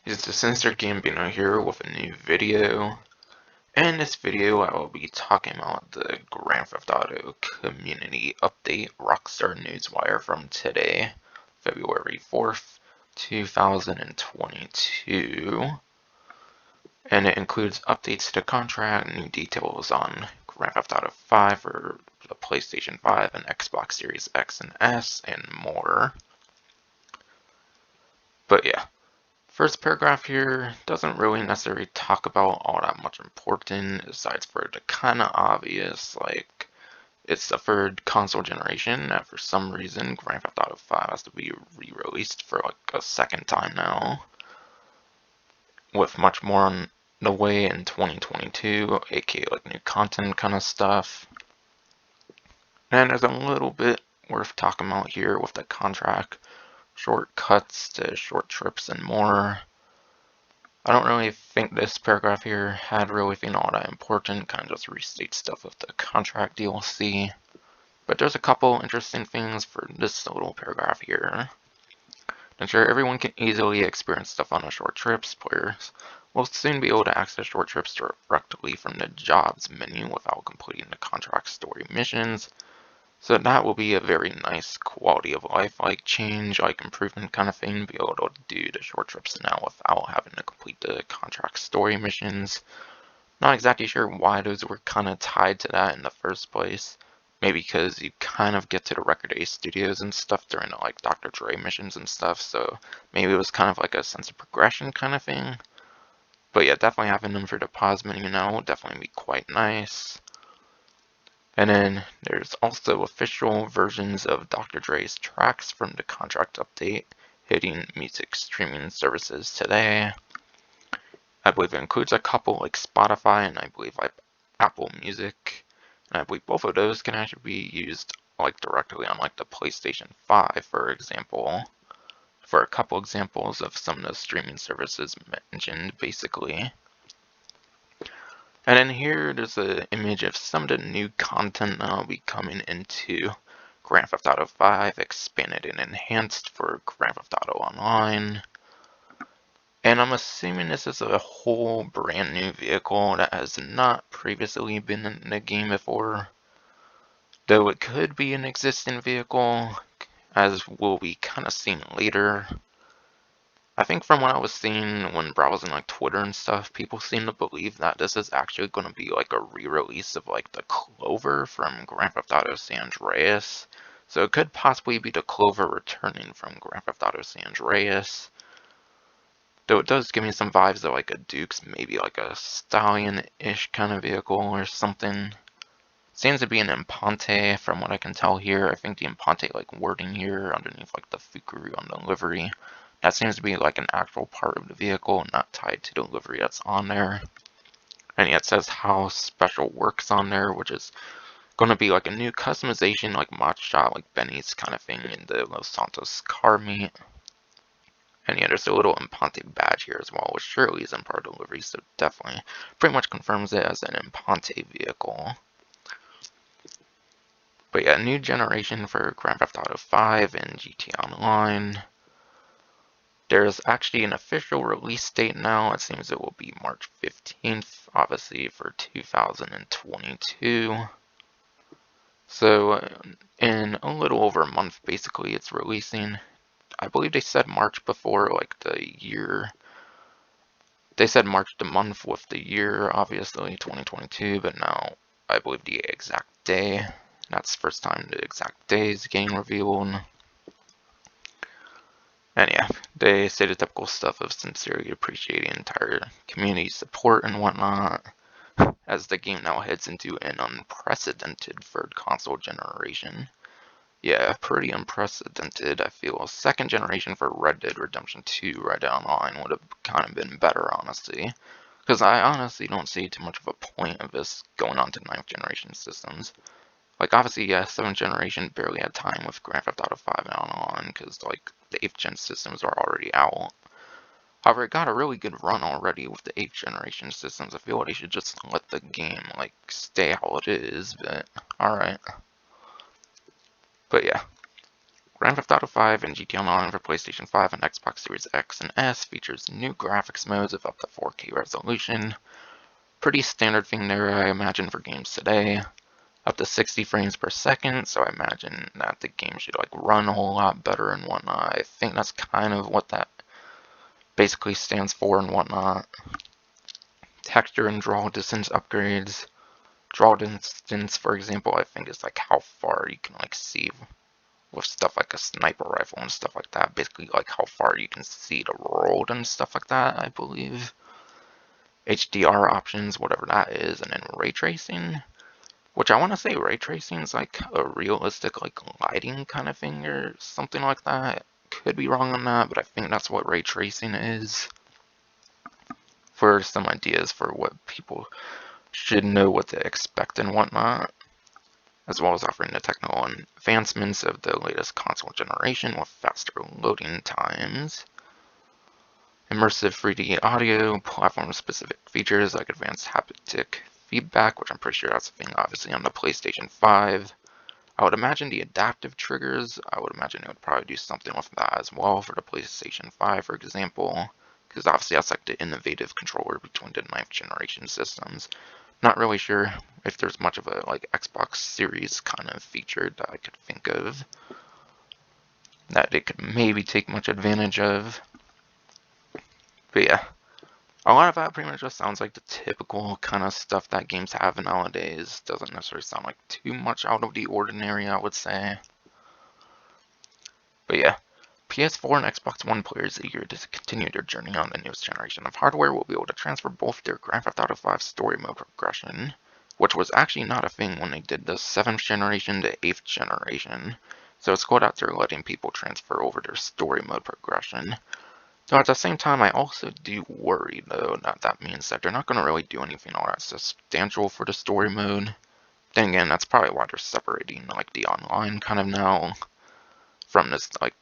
It's the Sinister Gambino here with a new video. In this video, I will be talking about the Grand Theft Auto Community Update Rockstar Newswire from today, February 4th, 2022. And it includes updates to the contract, new details on Grand Theft Auto 5 for the PlayStation 5 and Xbox Series X and S, and more. But yeah. First paragraph here doesn't really necessarily talk about all that much important, aside for the kinda obvious, like, it's the third console generation that for some reason Grand Theft Auto 5 has to be re-released for like a second time now, with much more on the way in 2022, aka like new content kind of stuff. And there's a little bit worth talking about here with the contract, shortcuts to short trips and more. I don't really think this paragraph here had really been all that important, kind of just restate stuff with the contract DLC. But there's a couple interesting things for this little paragraph here. Ensure everyone can easily experience stuff on a short trips. Players will soon be able to access short trips directly from the jobs menu without completing the contract story missions. So that will be a very nice quality of life like change, like improvement kind of thing, be able to do the short trips now without having to complete the contract story missions. Not exactly sure why those were kind of tied to that in the first place. Maybe because you kind of get to the Record A studios and stuff during the like Dr. Dre missions and stuff, so maybe it was kind of like a sense of progression kind of thing. But yeah, definitely having them for the pause menu now will definitely be quite nice. And then there's also official versions of Dr. Dre's tracks from the contract update hitting music streaming services today. I believe it includes a couple like Spotify and I believe like Apple Music. And I believe both of those can actually be used like directly on like the PlayStation 5, for example. For a couple examples of some of the streaming services mentioned, basically. And then here, there's an image of some of the new content that will be coming into Grand Theft Auto 5, expanded and enhanced for Grand Theft Auto Online. And I'm assuming this is a whole brand new vehicle that has not previously been in the game before. Though it could be an existing vehicle, as we'll be kind of seeing later. I think from what I was seeing when browsing like Twitter and stuff, people seem to believe that this is actually going to be like a re-release of like the Clover from Grand Theft Auto San Andreas. So it could possibly be the Clover returning from Grand Theft Auto San Andreas. Though it does give me some vibes of like a Duke's, maybe like a Stallion-ish kind of vehicle or something. Seems to be an Imponte from what I can tell here. I think the Imponte like wording here underneath like the Fukuru on the livery, that seems to be like an actual part of the vehicle, not tied to the livery that's on there. And yeah, it says how special works on there, which is going to be like a new customization, like mod shot, like Benny's kind of thing in the Los Santos car meet. And yeah, there's a little Imponte badge here as well, which surely isn't part of the livery, so definitely pretty much confirms it as an Imponte vehicle. But yeah, new generation for Grand Theft Auto 5 and GTA Online. There's actually an official release date now. It seems it will be March 15th, obviously for 2022. So in a little over a month, basically, it's releasing. I believe they said March before, like the year. They said March the month with the year, obviously 2022, but now I believe the exact day. That's the first time the exact day is getting revealed. And yeah, they say the typical stuff of sincerely appreciating entire community support and whatnot, as the game now heads into an unprecedented third console generation. Yeah, pretty unprecedented, I feel. Second generation for Red Dead Redemption 2 Red Dead Online would have kind of been better, honestly. Because I honestly don't see too much of a point of this going on to 9th generation systems. Like, obviously, yeah, 7th generation barely had time with Grand Theft Auto 5 and on, because, like, the 8th gen systems are already out. However, it got a really good run already with the 8th generation systems. I feel like they should just let the game, like, stay how it is, but alright. But yeah, Grand Theft Auto 5 and GTA Online for PlayStation 5 and Xbox Series X and S features new graphics modes of up to 4K resolution. Pretty standard thing there, I imagine, for games today. Up to 60 frames per second, so I imagine that the game should like run a whole lot better and whatnot. I think that's kind of what that basically stands for and whatnot. Texture and draw distance upgrades. Draw distance, for example, I think is like how far you can like see with stuff like a sniper rifle and stuff like that. Basically like how far you can see the world and stuff like that, I believe. HDR options, whatever that is, and then ray tracing. Which I want to say ray tracing is like a realistic like lighting kind of thing or something like that. Could be wrong on that, but I think that's what ray tracing is. For some ideas for what people should know what to expect and whatnot, as well as offering the technical advancements of the latest console generation with faster loading times. Immersive 3D audio, platform-specific features like advanced haptic feedback, which I'm pretty sure that's a thing obviously on the PlayStation 5. I would imagine the adaptive triggers, I would imagine it would probably do something with that as well for the PlayStation 5, for example, because obviously that's like the innovative controller between the 9th generation systems. Not really sure if there's much of a like Xbox Series kind of feature that I could think of that it could maybe take much advantage of. But yeah, a lot of that pretty much just sounds like the typical kind of stuff that games have nowadays. Doesn't necessarily sound like too much out of the ordinary, I would say. But yeah, PS4 and Xbox One players eager to continue their journey on the newest generation of hardware will be able to transfer both their Grand Theft Auto 5 story mode progression, which was actually not a thing when they did the 7th generation to 8th generation. So it's cool that they're letting people transfer over their story mode progression. Though at the same time, I also do worry, though, that means that they're not going to really do anything all that substantial for the story mode. Then again, that's probably why they're separating like the online kind of now from this like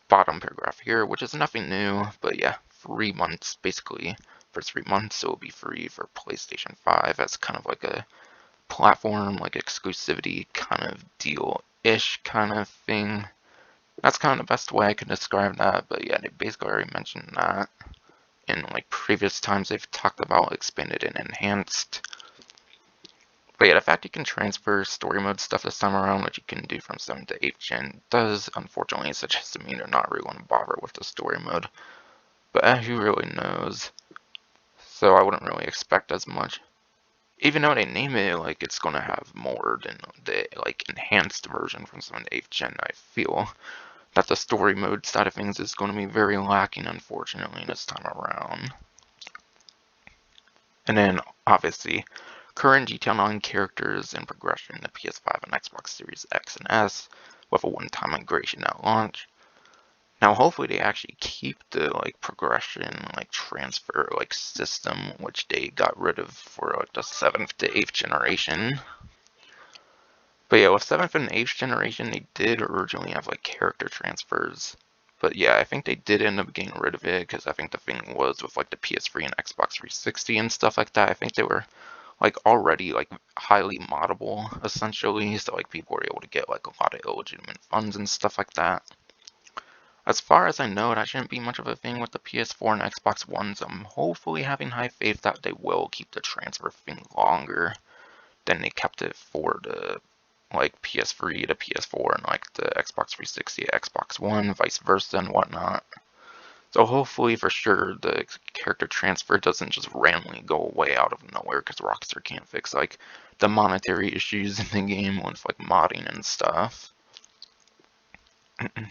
bottom paragraph here, which is nothing new. But yeah, 3 months basically. For 3 months, it will be free for PlayStation 5 as kind of like a platform, like exclusivity kind of deal-ish kind of thing. That's kind of the best way I can describe that, but yeah, they basically already mentioned that in like previous times they've talked about expanded and enhanced. But yeah, the fact you can transfer story mode stuff this time around, which you can do from 7th to 8th gen, does unfortunately suggest to me they're not really going to bother with the story mode. But who really knows? So I wouldn't really expect as much. Even though they name it like it's going to have more than the like enhanced version from 7th to 8th gen, I feel that the story mode side of things is going to be very lacking, unfortunately, this time around. And then, obviously, current GTA Online characters and progression to PS5 and Xbox Series X and S with a one-time migration at launch. Now, hopefully, they actually keep the like progression, like transfer, like system, which they got rid of for like the 7th to 8th generation. But yeah, with 7th and 8th generation, they did originally have like character transfers. But yeah, I think they did end up getting rid of it because I think the thing was with like the PS3 and Xbox 360 and stuff like that, I think they were like already like highly moddable essentially, so like people were able to get like a lot of illegitimate funds and stuff like that. As far as I know, that shouldn't be much of a thing with the PS4 and Xbox One, so I'm hopefully having high faith that they will keep the transfer thing longer than they kept it for the like PS3 to PS4 and like the Xbox 360 to Xbox One, vice versa and whatnot. So hopefully for sure the character transfer doesn't just randomly go away out of nowhere because Rockstar can't fix like the monetary issues in the game with like modding and stuff. And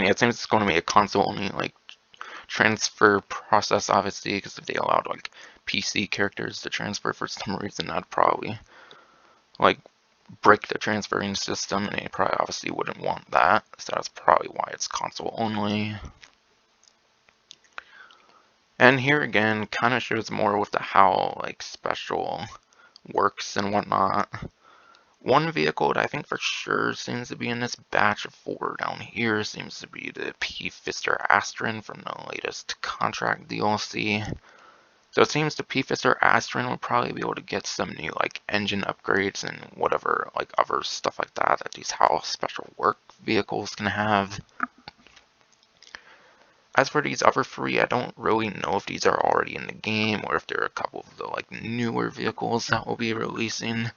yeah, it seems it's going to be a console only like transfer process obviously, because if they allowed like PC characters to transfer for some reason, that'd probably like break the transferring system, and they probably obviously wouldn't want that, so that's probably why it's console only. And here again, kind of shows more with the how like special works and whatnot. One vehicle that I think for sure seems to be in this batch of 4 down here seems to be the Pfister Astron from the latest contract DLC. So it seems the Pfister Astron will probably be able to get some new like engine upgrades and whatever like other stuff like that these house special work vehicles can have. As for these other three, I don't really know if these are already in the game or if there are a couple of the like newer vehicles that will be releasing.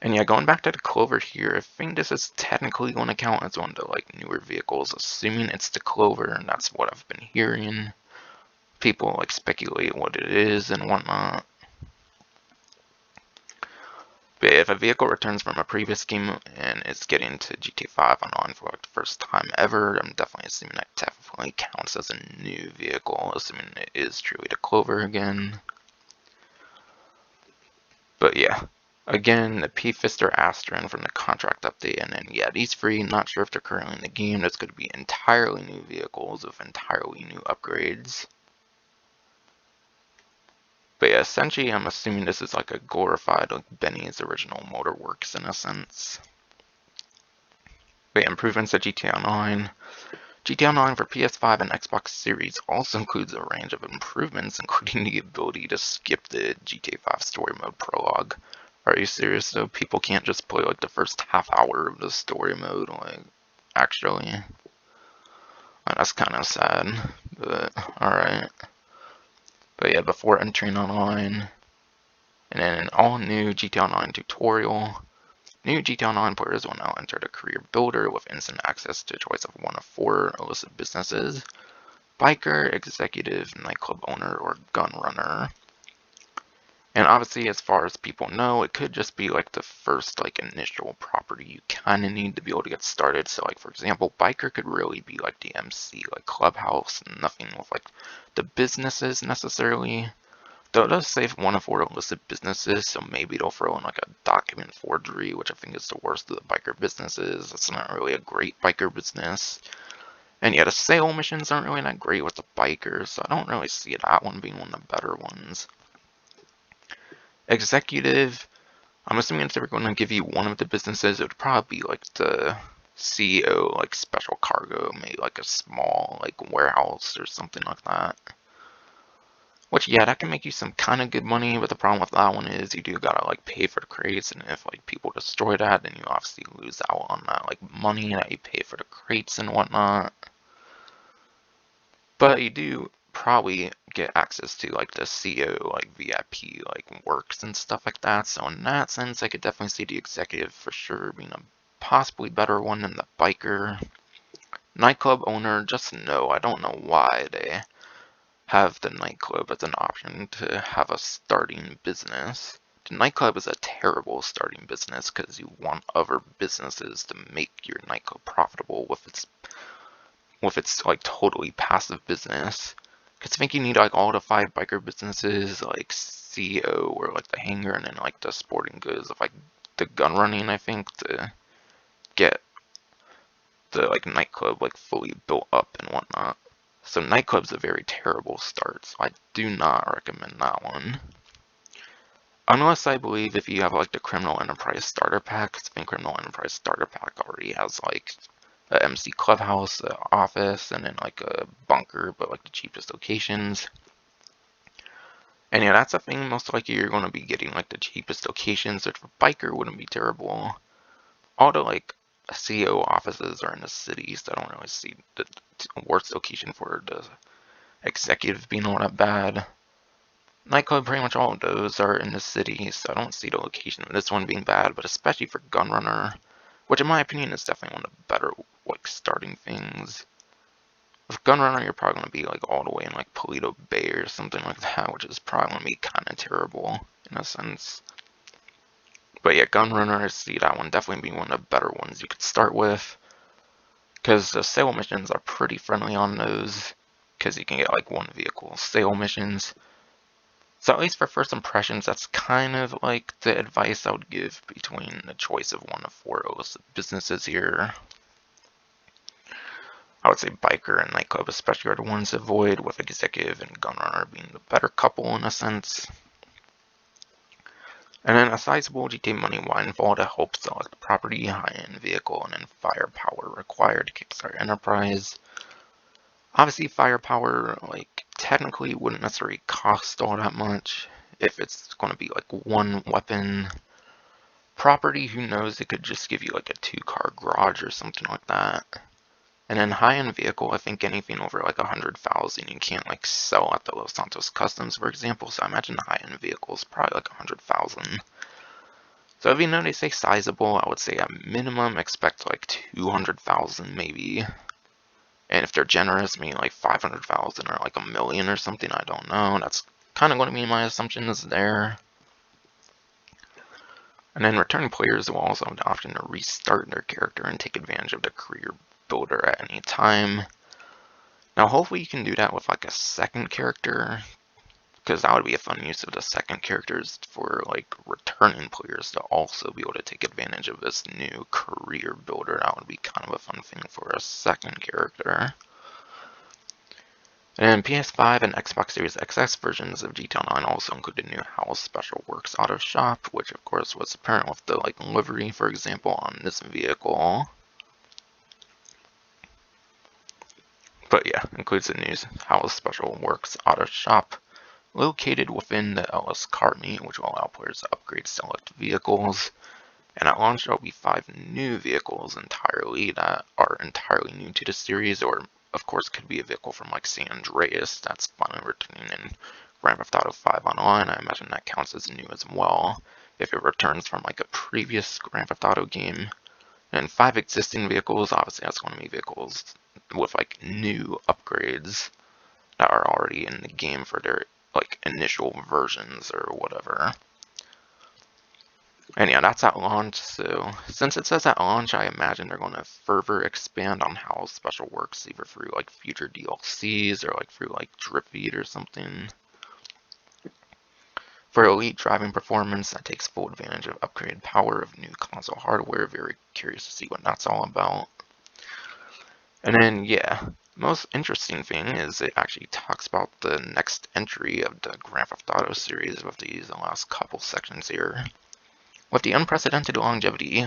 And yeah, going back to the Clover here, I think this is technically going to count as one of the like newer vehicles, assuming it's the Clover, and that's what I've been hearing. People like speculate what it is and whatnot. But if a vehicle returns from a previous game and is getting to GTA 5 online for like the first time ever, I'm definitely assuming that definitely counts as a new vehicle, assuming it is truly the Clover again. But yeah, again, the Pfister Astron from the contract update, and then yeah, these three, not sure if they're currently in the game, that's going to be entirely new vehicles with entirely new upgrades. But yeah, essentially I'm assuming this is like a glorified like Benny's original Motorworks in a sense. But yeah, improvements to GTA Online. GTA Online for PS5 and Xbox Series also includes a range of improvements, including the ability to skip the GTAV Story Mode prologue. Are you serious though? People can't just play like the first half hour of the story mode, like, actually. That's kind of sad, but alright. But yeah, before entering online, and then an all-new GTA Online tutorial. New GTA Online players will now enter the career builder with instant access to a choice of one of 4 illicit businesses: biker, executive, nightclub owner, or gunrunner. And obviously, as far as people know, it could just be like the first like initial property you kind of need to be able to get started. So like, for example, biker could really be like the MC, like clubhouse, nothing with like the businesses necessarily. Though it does say 1 of 4 illicit businesses, so maybe they'll throw in like a document forgery, which I think is the worst of the biker businesses. It's not really a great biker business. And yeah, the sale missions aren't really that great with the bikers, so I don't really see that one being one of the better ones. Executive, I'm assuming if they were going to give you one of the businesses, it would probably be like the CEO, like special cargo, maybe like a small like warehouse or something like that. Which, yeah, that can make you some kind of good money, but the problem with that one is you do gotta like pay for the crates, and if like people destroy that, then you obviously lose out on that like money that you pay for the crates and whatnot. But you do probably get access to like the CO, like VIP, like works and stuff like that. So in that sense, I could definitely see the executive for sure being a possibly better one than the biker. Nightclub owner, just no, I don't know why they have the nightclub as an option to have a starting business. The nightclub is a terrible starting business because you want other businesses to make your nightclub profitable with its like totally passive business. Because I think you need like all the 5 biker businesses, like CO or like the hangar, and then like the sporting goods of like the gun running, I think, to get the like nightclub like fully built up and whatnot. So nightclub's a very terrible start, so I do not recommend that one. Unless I believe if you have like the Criminal Enterprise Starter Pack, I think Criminal Enterprise Starter Pack already has like a MC Clubhouse, a office, and then like a bunker, but like the cheapest locations. And yeah, that's a thing, most likely you're going to be getting like the cheapest locations, which for biker wouldn't be terrible. All the like CO offices are in the cities, so I don't really see the worst location for the executive being all that bad. Nightclub, pretty much all of those are in the city, so I don't see the location of this one being bad, but especially for Gunrunner, which in my opinion is definitely one of the better like starting things. With Gunrunner, you're probably going to be like all the way in like Polito Bay or something like that, which is probably going to be kind of terrible in a sense. But yeah, Gunrunner, I see that one definitely being one of the better ones you could start with, because the sale missions are pretty friendly on those, because you can get like 1 vehicle sale missions. So at least for first impressions, that's kind of like the advice I would give between the choice of 1 of 4 illicit businesses here. I would say biker and nightclub especially are the ones to avoid, with executive and gunrunner being the better couple in a sense. And then a sizable GTA money windfall to help select the property, high-end vehicle, and then firepower required to kickstart enterprise. Obviously, firepower, like, technically wouldn't necessarily cost all that much. If it's going to be like one weapon property, who knows, it could just give you like a 2-car garage or something like that. And then high-end vehicle, I think anything over like 100,000 you can't like sell at the Los Santos Customs, for example. So I imagine the high-end vehicle is probably like 100,000. So even though they say sizable, I would say at minimum expect like 200,000 maybe. And if they're generous, maybe like 500,000 or like 1,000,000 or something, I don't know. That's kind of going to be my assumptions there. And then returning players will also have the option to restart their character and take advantage of the career builder at any time. Now hopefully you can do that with like a second character, because that would be a fun use of the second characters for like returning players to also be able to take advantage of this new career builder. That would be kind of a fun thing for a second character. And PS5 and Xbox Series XS versions of GTA Online also include the new House Special Works Auto Shop, which of course was apparent with the like livery, for example, on this vehicle. But yeah, includes the new House Special Works Auto Shop located within the LS Car Meet, which will allow players to upgrade select vehicles. And at launch, there will be 5 new vehicles entirely that are entirely new to the series, or of course could be a vehicle from like San Andreas that's finally returning in Grand Theft Auto 5 Online. I imagine that counts as new as well if it returns from like a previous Grand Theft Auto game. And 5 existing vehicles, obviously that's going to be vehicles with like new upgrades that are already in the game for their like initial versions or whatever. And yeah, that's at launch, so since it says at launch, I imagine they're going to further expand on how Special works, either through like future DLCs or like through like Drip Feed or something. For elite driving performance that takes full advantage of upgraded power of new console hardware, very curious to see what that's all about. And then yeah, most interesting thing is it actually talks about the next entry of the Grand Theft Auto series with these last couple sections here. With the unprecedented longevity,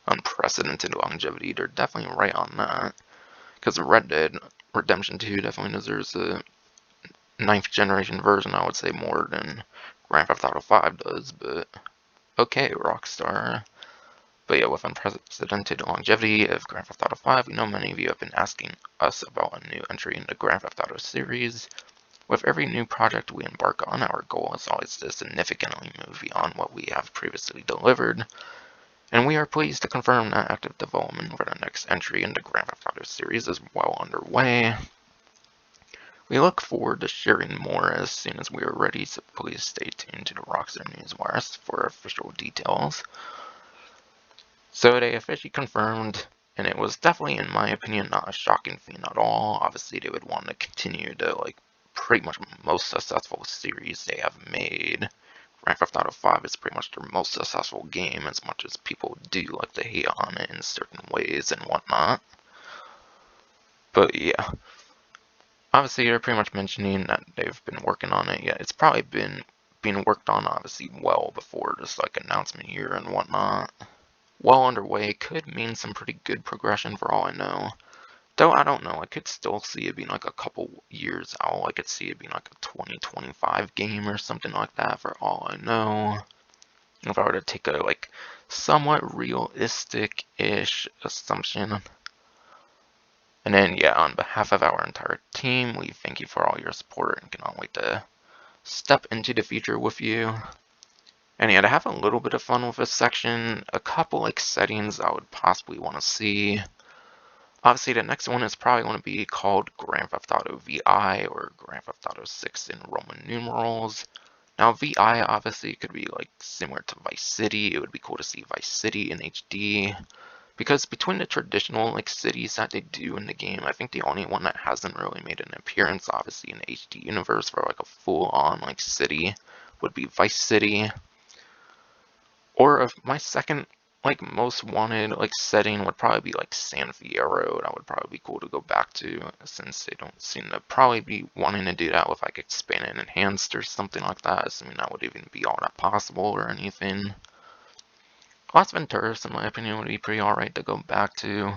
they're definitely right on that. Because Red Dead Redemption 2 definitely deserves a 9th generation version, I would say, more than Grand Theft Auto 5 does, but okay, Rockstar. But yeah, with unprecedented longevity of Grand Theft Auto 5, we know many of you have been asking us about a new entry in the Grand Theft Auto series. With every new project we embark on, our goal is always to significantly move beyond what we have previously delivered, and we are pleased to confirm that active development for the next entry in the Grand Theft Auto series is well underway. We look forward to sharing more as soon as we are ready, so please stay tuned to the Rockstar Newswire for official details. So they officially confirmed, and it was definitely, in my opinion, not a shocking thing at all. Obviously, they would want to continue to like pretty much most successful series they have made. Grand Theft Auto 5 is pretty much their most successful game, as much as people do like to hate on it in certain ways and whatnot. But yeah, obviously they're pretty much mentioning that they've been working on it. Yeah, it's probably been being worked on obviously well before this like announcement here and whatnot. Well underway could mean some pretty good progression for all I know. Though I don't know, I could still see it being like a couple years out. I could see it being like a 2025 game or something like that for all I know. If I were to take a like somewhat realistic-ish assumption. And then yeah, on behalf of our entire team, we thank you for all your support and cannot wait to step into the future with you. And yeah, to have a little bit of fun with this section, a couple like settings I would possibly want to see. Obviously, the next one is probably going to be called Grand Theft Auto VI or Grand Theft Auto 6 in Roman numerals. Now, VI obviously could be like similar to Vice City. It would be cool to see Vice City in HD. Because between the traditional like cities that they do in the game, I think the only one that hasn't really made an appearance, obviously in the HD universe for like a full-on like city, would be Vice City. Or if my second like most wanted like setting would probably be like San Fierro. That would probably be cool to go back to, since they don't seem to probably be wanting to do that with like expanded and enhanced or something like that, assuming that would even be all that possible or anything. Las Venturas, in my opinion, would be pretty alright to go back to.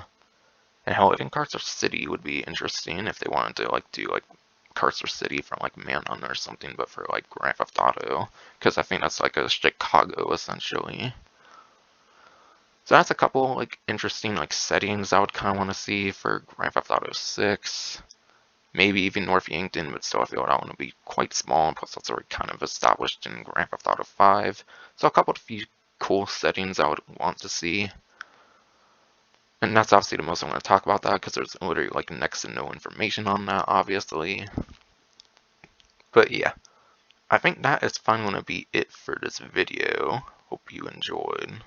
And hell, even Carcer City would be interesting if they wanted to like do like Carcer City from like Manhunt or something, but for like Grand Theft Auto, because I think that's like a Chicago essentially. So that's a couple like interesting like settings I would kind of want to see for Grand Theft Auto 6. Maybe even North Yankton, but still I feel that one would be quite small, and plus that's already kind of established in Grand Theft Auto 5. So a couple of few cool settings I would want to see. And that's obviously the most I'm going to talk about that, because there's literally like next to no information on that, obviously. But yeah, I think that is finally going to be it for this video. Hope you enjoyed.